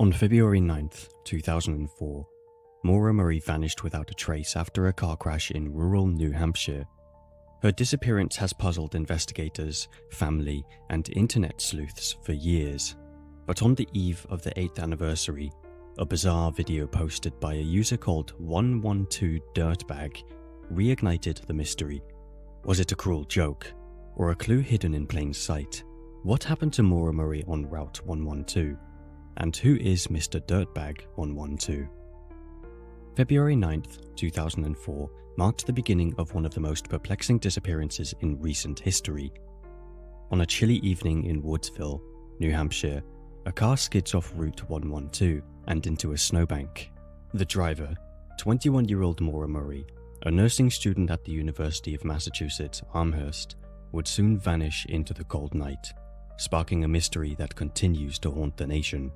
On February 9th, 2004, Maura Murray vanished without a trace after a car crash in rural New Hampshire. Her disappearance has puzzled investigators, family, and internet sleuths for years. But on the eve of the 8th anniversary, a bizarre video posted by a user called 112dirtbag reignited the mystery. Was it a cruel joke, or a clue hidden in plain sight? What happened to Maura Murray on Route 112? And who is Mr. Dirtbag 112? February 9th, 2004 marked the beginning of one of the most perplexing disappearances in recent history. On a chilly evening in Woodsville, New Hampshire, a car skids off Route 112 and into a snowbank. The driver, 21-year-old Maura Murray, a nursing student at the University of Massachusetts Amherst, would soon vanish into the cold night, sparking a mystery that continues to haunt the nation.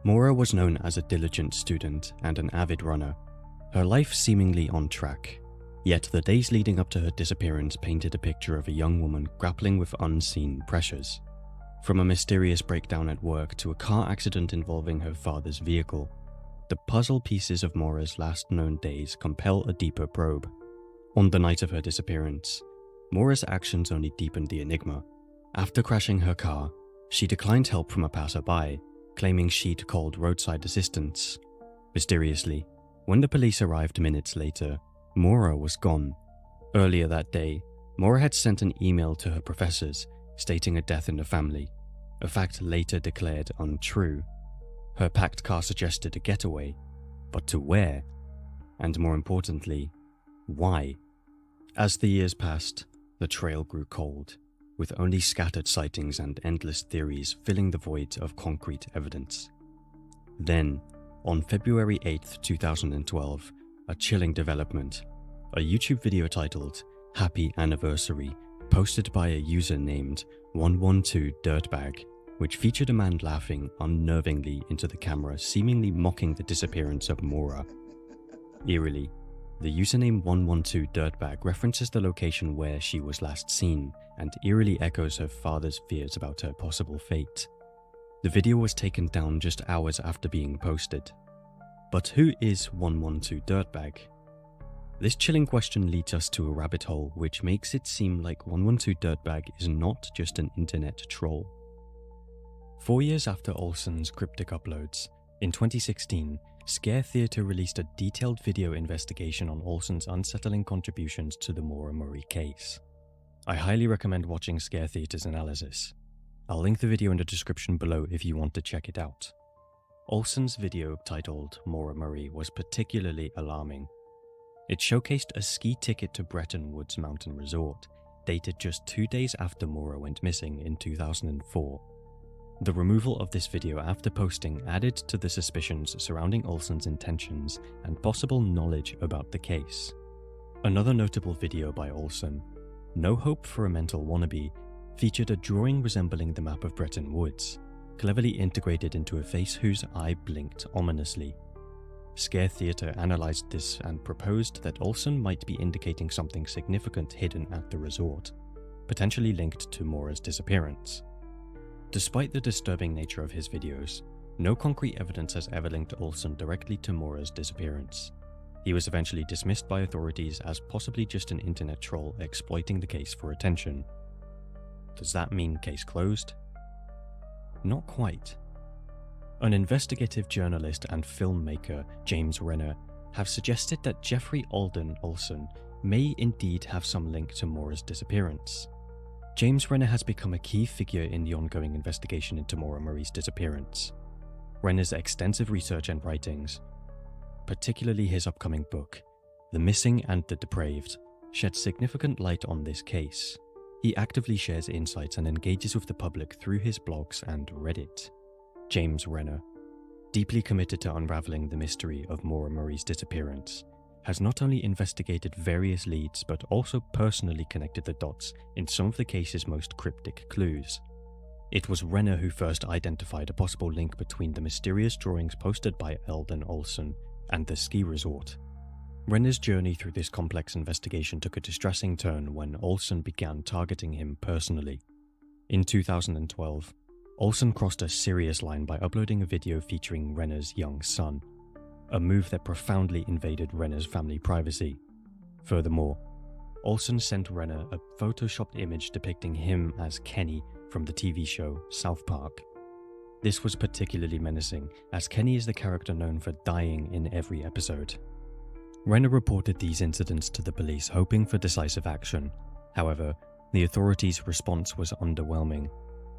Maura was known as a diligent student and an avid runner, her life seemingly on track. Yet the days leading up to her disappearance painted a picture of a young woman grappling with unseen pressures. From a mysterious breakdown at work to a car accident involving her father's vehicle, the puzzle pieces of Maura's last known days compel a deeper probe. On the night of her disappearance, Maura's actions only deepened the enigma. After crashing her car, she declined help from a passerby, claiming she'd called roadside assistance. Mysteriously, when the police arrived minutes later, Maura was gone. Earlier that day, Maura had sent an email to her professors stating a death in the family, a fact later declared untrue. Her packed car suggested a getaway, but to where? And more importantly, why? As the years passed, the trail grew cold, with only scattered sightings and endless theories filling the void of concrete evidence. Then, on February 8th, 2012, a chilling development, a YouTube video titled Happy Anniversary, posted by a user named 112dirtbag, which featured a man laughing unnervingly into the camera, seemingly mocking the disappearance of Maura. Eerily, the username 112dirtbag references the location where she was last seen and eerily echoes her father's fears about her possible fate. The video was taken down just hours after being posted. But who is 112dirtbag? This chilling question leads us to a rabbit hole which makes it seem like 112dirtbag is not just an internet troll. 4 years after Olson's cryptic uploads, in 2016, Scare Theatre released a detailed video investigation on Olson's unsettling contributions to the Maura Murray case. I highly recommend watching Scare Theatre's analysis. I'll link the video in the description below if you want to check it out. Olson's video titled Maura Murray was particularly alarming. It showcased a ski ticket to Bretton Woods Mountain Resort, dated just 2 days after Maura went missing in 2004. The removal of this video after posting added to the suspicions surrounding Olson's intentions and possible knowledge about the case. Another notable video by Olson, No Hope for a Mental Wannabe, featured a drawing resembling the map of Bretton Woods, cleverly integrated into a face whose eye blinked ominously. Scare Theatre analysed this and proposed that Olson might be indicating something significant hidden at the resort, potentially linked to Maura's disappearance. Despite the disturbing nature of his videos, no concrete evidence has ever linked Olson directly to Maura's disappearance. He was eventually dismissed by authorities as possibly just an internet troll exploiting the case for attention. Does that mean case closed? Not quite. An investigative journalist and filmmaker, James Renner, have suggested that Jeffrey Alden Olson may indeed have some link to Maura's disappearance. James Renner has become a key figure in the ongoing investigation into Maura Murray's disappearance. Renner's extensive research and writings, particularly his upcoming book, The Missing and the Depraved, shed significant light on this case. He actively shares insights and engages with the public through his blogs and Reddit. James Renner, deeply committed to unraveling the mystery of Maura Murray's disappearance, has not only investigated various leads but also personally connected the dots in some of the case's most cryptic clues. It was Renner who first identified a possible link between the mysterious drawings posted by Alden Olson and the ski resort. Renner's journey through this complex investigation took a distressing turn when Olson began targeting him personally. In 2012, Olsen crossed a serious line by uploading a video featuring Renner's young son, a move that profoundly invaded Renner's family privacy. Furthermore, Olsen sent Renner a photoshopped image depicting him as Kenny from the TV show South Park. This was particularly menacing, as Kenny is the character known for dying in every episode. Renner reported these incidents to the police, hoping for decisive action. However, the authorities' response was underwhelming.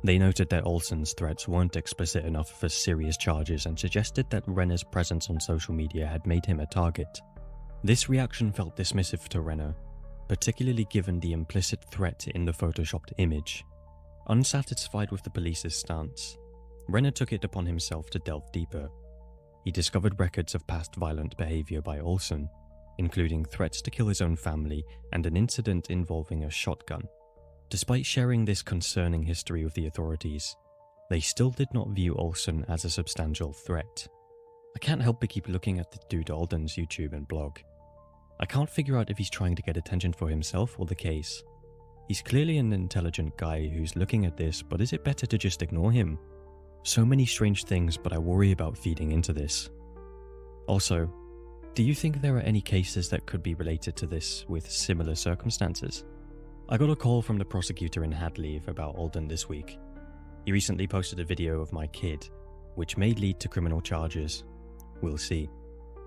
They noted that Olsen's threats weren't explicit enough for serious charges and suggested that Renner's presence on social media had made him a target. This reaction felt dismissive to Renner, particularly given the implicit threat in the photoshopped image. Unsatisfied with the police's stance, Renner took it upon himself to delve deeper. He discovered records of past violent behavior by Olsen, including threats to kill his own family and an incident involving a shotgun. Despite sharing this concerning history with the authorities, they still did not view Olsen as a substantial threat. I can't help but keep looking at the dude Alden's YouTube and blog. I can't figure out if he's trying to get attention for himself or the case. He's clearly an intelligent guy who's looking at this, but is it better to just ignore him? So many strange things, but I worry about feeding into this. Also, do you think there are any cases that could be related to this with similar circumstances? I got a call from the prosecutor in Hadley about Alden this week. He recently posted a video of my kid, which may lead to criminal charges. We'll see.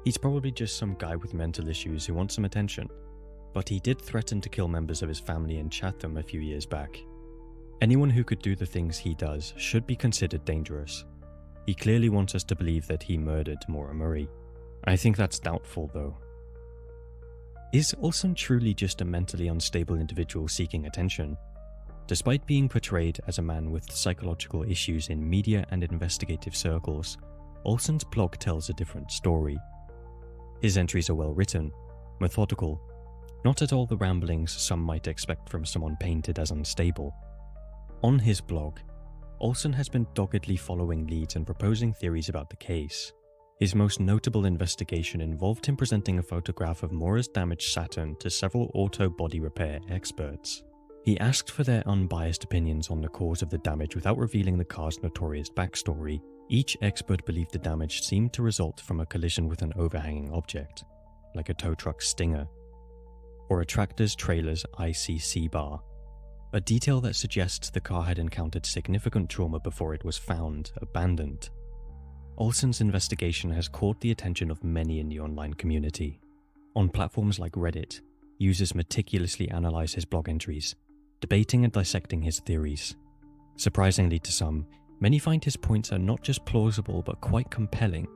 He's probably just some guy with mental issues who wants some attention, but he did threaten to kill members of his family in Chatham a few years back. Anyone who could do the things he does should be considered dangerous. He clearly wants us to believe that he murdered Maura Murray. I think that's doubtful though. Is Olsen truly just a mentally unstable individual seeking attention? Despite being portrayed as a man with psychological issues in media and investigative circles, Olsen's blog tells a different story. His entries are well written, methodical, not at all the ramblings some might expect from someone painted as unstable. On his blog, Olsen has been doggedly following leads and proposing theories about the case. His most notable investigation involved him presenting a photograph of Maura's damaged Saturn to several auto body repair experts. He asked for their unbiased opinions on the cause of the damage without revealing the car's notorious backstory. Each expert believed the damage seemed to result from a collision with an overhanging object, like a tow truck's stinger, or a tractor's trailer's ICC bar, a detail that suggests the car had encountered significant trauma before it was found abandoned. Olsen's investigation has caught the attention of many in the online community. On platforms like Reddit, users meticulously analyze his blog entries, debating and dissecting his theories. Surprisingly to some, many find his points are not just plausible but quite compelling.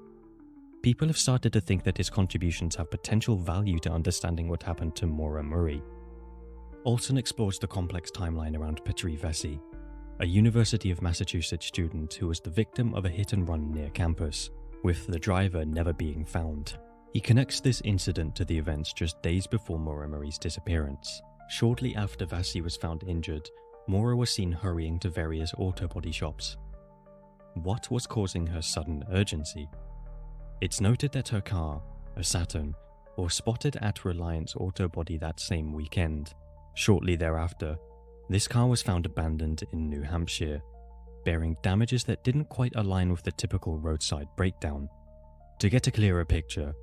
People have started to think that his contributions have potential value to understanding what happened to Maura Murray. Olsen explores the complex timeline around Petri Vesey, a University of Massachusetts student who was the victim of a hit-and-run near campus, with the driver never being found. He connects this incident to the events just days before Maura Murray's disappearance. Shortly after Vesey was found injured, Maura was seen hurrying to various auto body shops. What was causing her sudden urgency? It's noted that her car, a Saturn, was spotted at Reliance Auto Body that same weekend. Shortly thereafter, this car was found abandoned in New Hampshire, bearing damages that didn't quite align with the typical roadside breakdown. To get a clearer picture,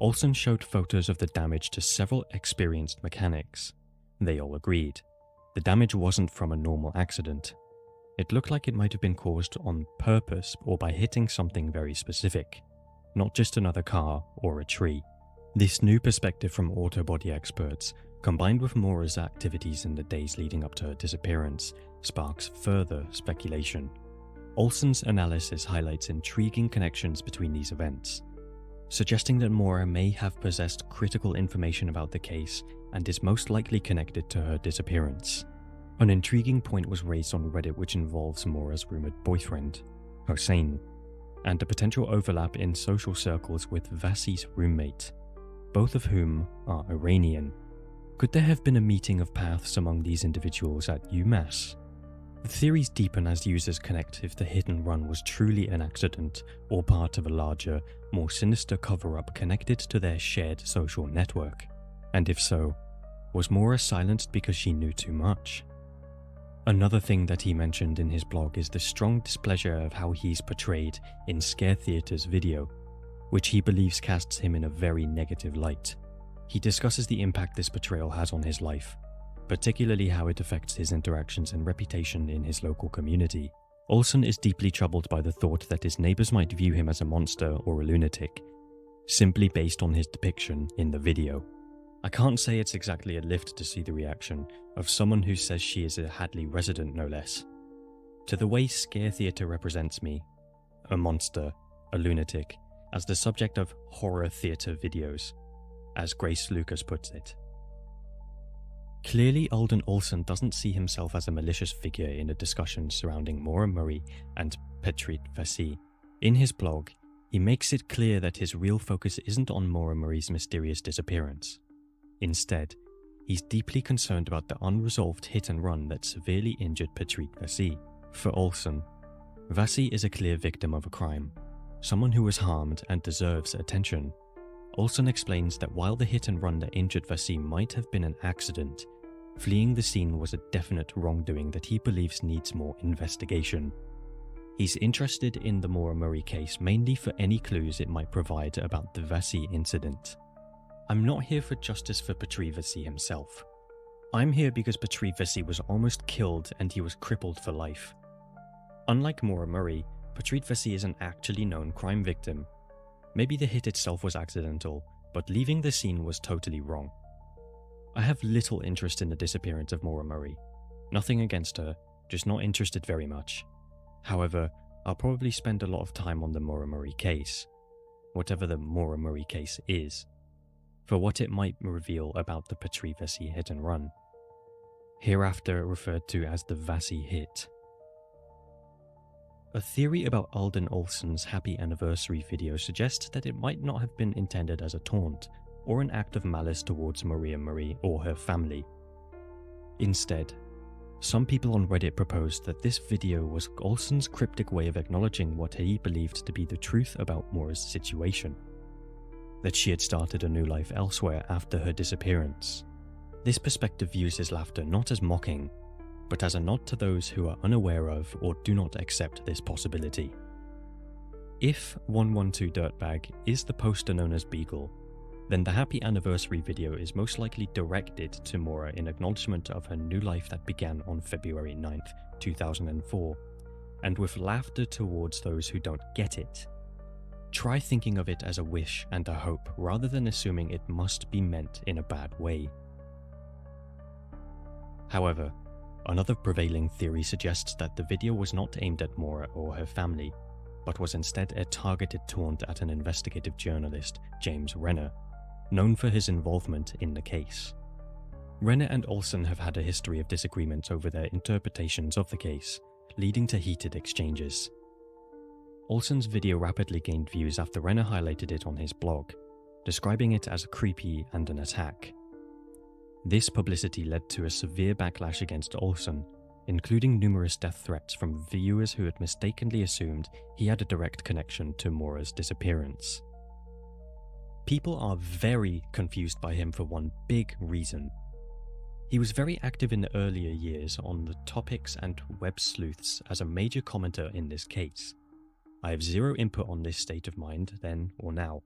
Olsen showed photos of the damage to several experienced mechanics. They all agreed. The damage wasn't from a normal accident. It looked like it might have been caused on purpose or by hitting something very specific, not just another car or a tree. This new perspective from auto body experts, combined with Maura's activities in the days leading up to her disappearance, sparks further speculation. Olsen's analysis highlights intriguing connections between these events, suggesting that Maura may have possessed critical information about the case and is most likely connected to her disappearance. An intriguing point was raised on Reddit which involves Maura's rumored boyfriend, Hossein, and a potential overlap in social circles with Vesey's roommate, both of whom are Iranian. Could there have been a meeting of paths among these individuals at UMass? The theories deepen as users connect if the hit and run was truly an accident or part of a larger, more sinister cover-up connected to their shared social network. And if so, was Maura silenced because she knew too much? Another thing that he mentioned in his blog is the strong displeasure of how he's portrayed in Scare Theatre's video, which he believes casts him in a very negative light. He discusses the impact this portrayal has on his life, particularly how it affects his interactions and reputation in his local community. Olsen is deeply troubled by the thought that his neighbors might view him as a monster or a lunatic, simply based on his depiction in the video. I can't say it's exactly a lift to see the reaction of someone who says she is a Hadley resident, no less, to the way Scare Theatre represents me, a monster, a lunatic, as the subject of horror theatre videos, as Grace Lucas puts it. Clearly, Alden Olsen doesn't see himself as a malicious figure in a discussion surrounding Maura Murray and Patrick Vassy. In his blog, he makes it clear that his real focus isn't on Maura Murray's mysterious disappearance. Instead, he's deeply concerned about the unresolved hit and run that severely injured Patrick Vassy. For Olsen, Vassy is a clear victim of a crime, someone who was harmed and deserves attention. Olsen explains that while the hit and run that injured Vassy might have been an accident, fleeing the scene was a definite wrongdoing that he believes needs more investigation. He's interested in the Maura Murray case mainly for any clues it might provide about the Vassy incident. I'm not here for justice for Patrick Vassy himself. I'm here because Patrick Vassy was almost killed and he was crippled for life. Unlike Maura Murray, Patrick Vassy is an actually known crime victim. Maybe the hit itself was accidental, but leaving the scene was totally wrong. I have little interest in the disappearance of Maura Murray. Nothing against her, just not interested very much. However, I'll probably spend a lot of time on the Maura Murray case, whatever the Maura Murray case is, for what it might reveal about the Patrick Vassy hit and run, hereafter referred to as the Vassy hit. A theory about Alden Olsen's Happy Anniversary video suggests that it might not have been intended as a taunt or an act of malice towards Maura Murray or her family. Instead, some people on Reddit proposed that this video was Olsen's cryptic way of acknowledging what he believed to be the truth about Maura's situation, that she had started a new life elsewhere after her disappearance. This perspective views his laughter not as mocking, but as a nod to those who are unaware of or do not accept this possibility. If 112dirtbag is the poster known as Beagle, then the Happy Anniversary video is most likely directed to Maura in acknowledgement of her new life that began on February 9th, 2004, and with laughter towards those who don't get it. Try thinking of it as a wish and a hope rather than assuming it must be meant in a bad way. However, another prevailing theory suggests that the video was not aimed at Maura or her family, but was instead a targeted taunt at an investigative journalist, James Renner, known for his involvement in the case. Renner and Olsen have had a history of disagreements over their interpretations of the case, leading to heated exchanges. Olsen's video rapidly gained views after Renner highlighted it on his blog, describing it as creepy and an attack. This publicity led to a severe backlash against Olsen, including numerous death threats from viewers who had mistakenly assumed he had a direct connection to Maura's disappearance. People are very confused by him for one big reason. He was very active in the earlier years on the topics and web sleuths as a major commenter in this case. I have zero input on this state of mind then or now.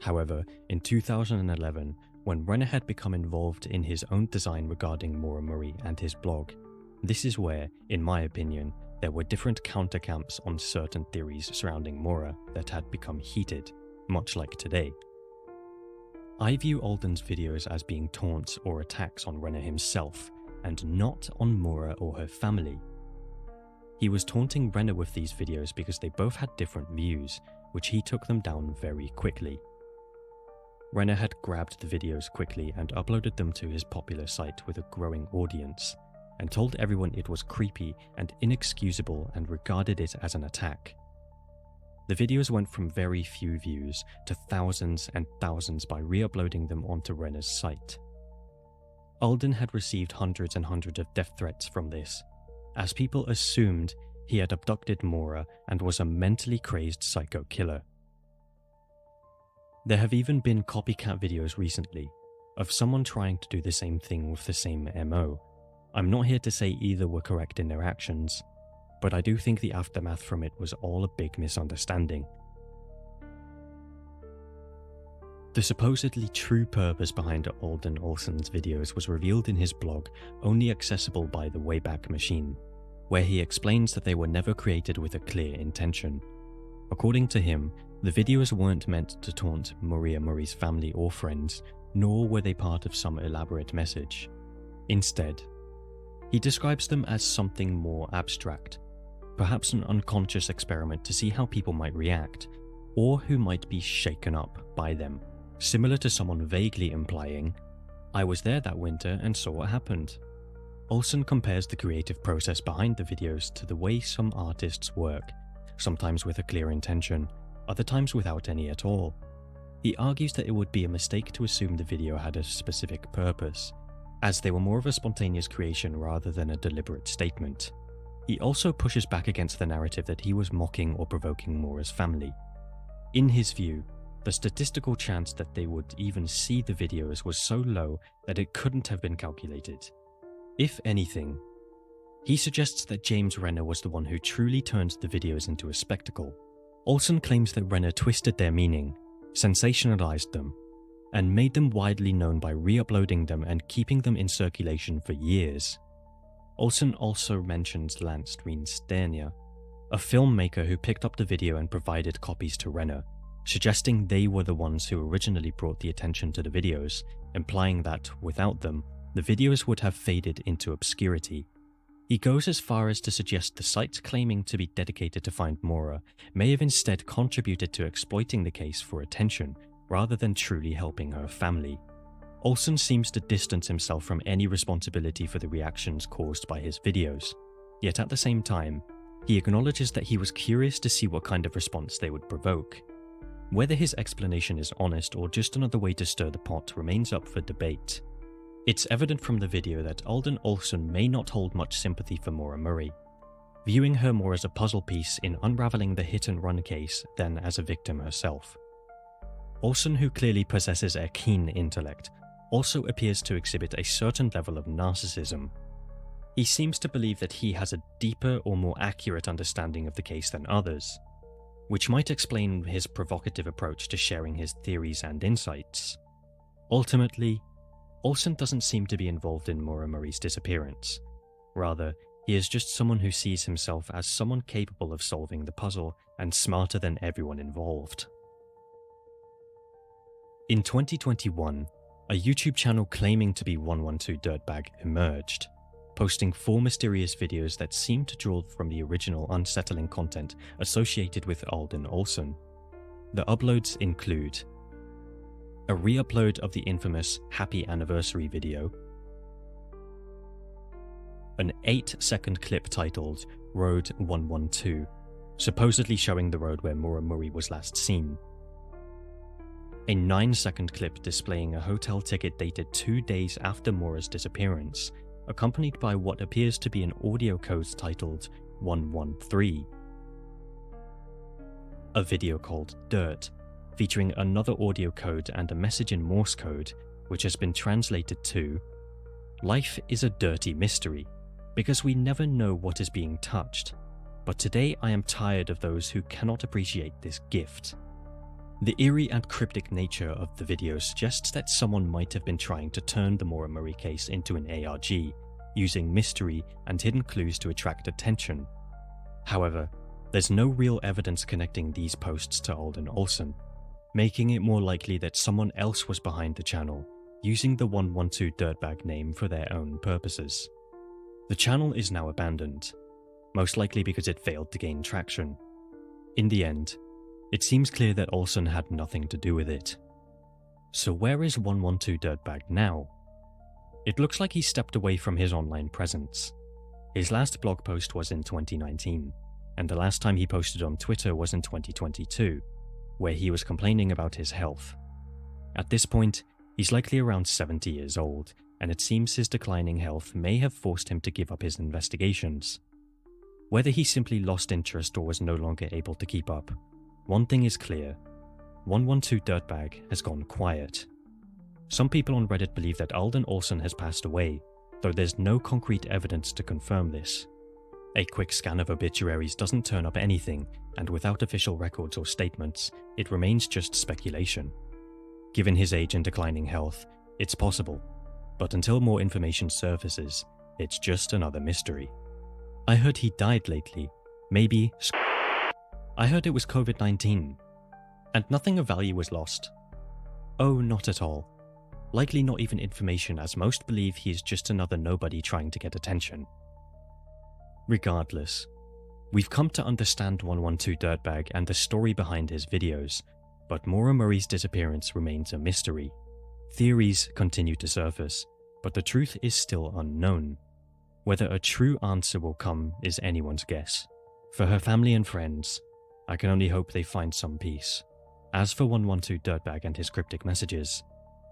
However, in 2011, when Renner had become involved in his own design regarding Maura Murray and his blog, this is where, in my opinion, there were different countercamps on certain theories surrounding Maura that had become heated, much like today. I view Alden's videos as being taunts or attacks on Renner himself, and not on Maura or her family. He was taunting Renner with these videos because they both had different views, which he took them down very quickly. Renner had grabbed the videos quickly and uploaded them to his popular site with a growing audience, and told everyone it was creepy and inexcusable and regarded it as an attack. The videos went from very few views to thousands and thousands by re-uploading them onto Renner's site. Alden had received hundreds and hundreds of death threats from this, as people assumed he had abducted Maura and was a mentally crazed psycho killer. There have even been copycat videos recently of someone trying to do the same thing with the same MO, I'm not here to say either were correct in their actions, but I do think the aftermath from it was all a big misunderstanding. The supposedly true purpose behind Alden Olson's videos was revealed in his blog, only accessible by the Wayback Machine, where he explains that they were never created with a clear intention. According to him, the videos weren't meant to taunt Maria Murray's family or friends, nor were they part of some elaborate message. Instead, he describes them as something more abstract, perhaps an unconscious experiment to see how people might react, or who might be shaken up by them, similar to someone vaguely implying, "I was there that winter and saw what happened." Olson compares the creative process behind the videos to the way some artists work, sometimes with a clear intention, other times without any at all. He argues that it would be a mistake to assume the video had a specific purpose, as they were more of a spontaneous creation rather than a deliberate statement. He also pushes back against the narrative that he was mocking or provoking Maura's family. In his view, the statistical chance that they would even see the videos was so low that it couldn't have been calculated. If anything, he suggests that James Renner was the one who truly turned the videos into a spectacle. Olson claims that Renner twisted their meaning, sensationalized them, and made them widely known by re-uploading them and keeping them in circulation for years. Olson also mentions Lance Sternia, a filmmaker who picked up the video and provided copies to Renner, suggesting they were the ones who originally brought the attention to the videos, implying that, without them, the videos would have faded into obscurity. He goes as far as to suggest the sites claiming to be dedicated to find Maura may have instead contributed to exploiting the case for attention, rather than truly helping her family. Olson seems to distance himself from any responsibility for the reactions caused by his videos, yet at the same time, he acknowledges that he was curious to see what kind of response they would provoke. Whether his explanation is honest or just another way to stir the pot remains up for debate. It's evident from the video that Alden Olson may not hold much sympathy for Maura Murray, viewing her more as a puzzle piece in unraveling the hit-and-run case than as a victim herself. Olson, who clearly possesses a keen intellect, also appears to exhibit a certain level of narcissism. He seems to believe that he has a deeper or more accurate understanding of the case than others, which might explain his provocative approach to sharing his theories and insights. Ultimately, Olson doesn't seem to be involved in Maura Murray's disappearance. Rather, he is just someone who sees himself as someone capable of solving the puzzle and smarter than everyone involved. In 2021, a YouTube channel claiming to be 112dirtbag emerged, posting 4 mysterious videos that seem to draw from the original unsettling content associated with Alden Olson. The uploads include a re-upload of the infamous Happy Anniversary video, an 8-second clip titled Road 112, supposedly showing the road where Maura Murray was last seen, a 9-second clip displaying a hotel ticket dated 2 days after Maura's disappearance, accompanied by what appears to be an audio code titled 113, a video called Dirt, featuring another audio code and a message in Morse code, which has been translated to, "Life is a dirty mystery, because we never know what is being touched, but today I am tired of those who cannot appreciate this gift." The eerie and cryptic nature of the video suggests that someone might have been trying to turn the Maura Murray case into an ARG, using mystery and hidden clues to attract attention. However, there's no real evidence connecting these posts to Alden Olson, making it more likely that someone else was behind the channel, using the 112dirtbag name for their own purposes. The channel is now abandoned, most likely because it failed to gain traction. In the end, it seems clear that Olson had nothing to do with it. So where is 112dirtbag now? It looks like he stepped away from his online presence. His last blog post was in 2019, and the last time he posted on Twitter was in 2022, where he was complaining about his health. At this point, he's likely around 70 years old, and it seems his declining health may have forced him to give up his investigations. Whether he simply lost interest or was no longer able to keep up, one thing is clear: 112dirtbag has gone quiet. Some people on Reddit believe that Alden Olson has passed away, though there's no concrete evidence to confirm this. A quick scan of obituaries doesn't turn up anything, and without official records or statements, it remains just speculation. Given his age and declining health, it's possible, but until more information surfaces, it's just another mystery. I heard he died lately. Maybe I heard it was COVID-19, and nothing of value was lost. Oh, not at all. Likely not even information, as most believe he is just another nobody trying to get attention. Regardless, we've come to understand 112dirtbag and the story behind his videos, but Maura Murray's disappearance remains a mystery. Theories continue to surface, but the truth is still unknown. Whether a true answer will come is anyone's guess. For her family and friends, I can only hope they find some peace. As for 112dirtbag and his cryptic messages,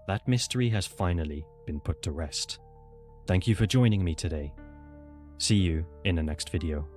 that mystery has finally been put to rest. Thank you for joining me today. See you in the next video.